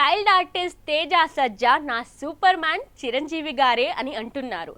Child artist Teja సజ్జా నా super man Chiranjeevi గారే అని అంటున్నారు.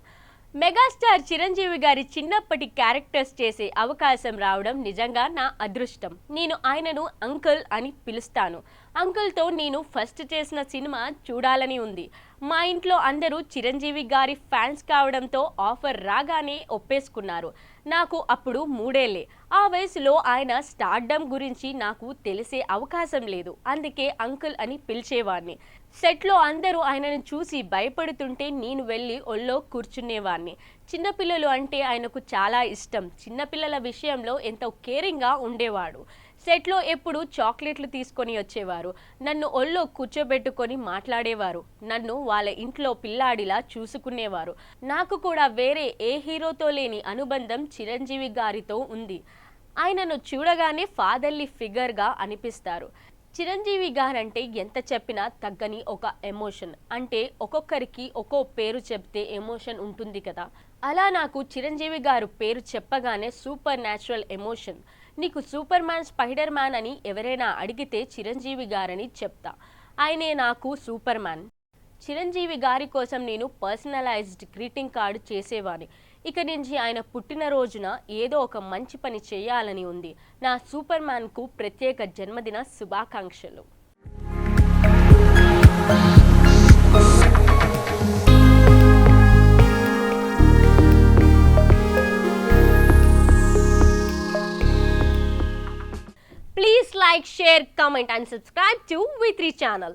మెగాస్టార్ చిరంజీవి గారి చిన్నప్పటి క్యారెక్టర్స్ చేసే అవకాశం రావడం నిజంగా నా అదృష్టం. నేను ఆయనను అంకుల్ అని పిలుస్తాను. అంకుల్తో నేను ఫస్ట్ చేసిన సినిమా చూడాలని ఉంది. మా ఇంట్లో అందరూ చిరంజీవి గారి ఫ్యాన్స్ కావడంతో ఆఫర్ రాగానే ఒప్పేసుకున్నారు. నాకు అప్పుడు 3 ఏళ్లే. ఆ వయసులో ఆయన స్టార్డమ్ గురించి నాకు తెలిసే అవకాశం లేదు. అందుకే అంకుల్ అని పిలిచేవాడిని. సెట్లో అందరూ ఆయనను చూసి భయపడుతుంటే నేను వెళ్ళి ఒళ్ళో కూర్చునేవాడిని. చిన్నపిల్లలు అంటే ఆయనకు చాలా ఇష్టం. చిన్నపిల్లల విషయంలో ఎంతో కేరింగ్గా ఉండేవాడు. సెట్లో ఎప్పుడు చాక్లెట్లు తీసుకొని వచ్చేవారు. నన్ను ఒళ్ళో కూర్చోబెట్టుకొని మాట్లాడేవారు. నన్ను వాళ్ళ ఇంట్లో పిల్లాడిలా చూసుకునేవారు. నాకు కూడా వేరే ఏ హీరోతో లేని అనుబంధం చిరంజీవి గారితో ఉంది. ఆయనను చూడగానే ఫాదర్లీ ఫిగర్గా అనిపిస్తారు. చిరంజీవి గారంటే ఎంత చెప్పినా తగ్గని ఒక ఎమోషన్. అంటే ఒక్కొక్కరికి ఒక్కో పేరు చెప్తే ఎమోషన్ ఉంటుంది కదా, అలా నాకు చిరంజీవి గారు పేరు చెప్పగానే సూపర్ న్యాచురల్ ఎమోషన్. నీకు సూపర్ మ్యాన్, స్పైడర్ మ్యాన్ అని ఎవరైనా అడిగితే చిరంజీవి గారని చెప్తా. ఆయనే నాకు సూపర్ మ్యాన్. చిరంజీవి గారి కోసం నేను పర్సనలైజ్డ్ గ్రీటింగ్ కార్డు చేసేవాడిని. ఇక నుంచి ఆయన పుట్టినరోజున ఏదో ఒక మంచి పని చేయాలని ఉంది. నా సూపర్ మ్యాన్కు ప్రత్యేక జన్మదిన శుభాకాంక్షలు. Please like, share, comment and subscribe to V3 channel.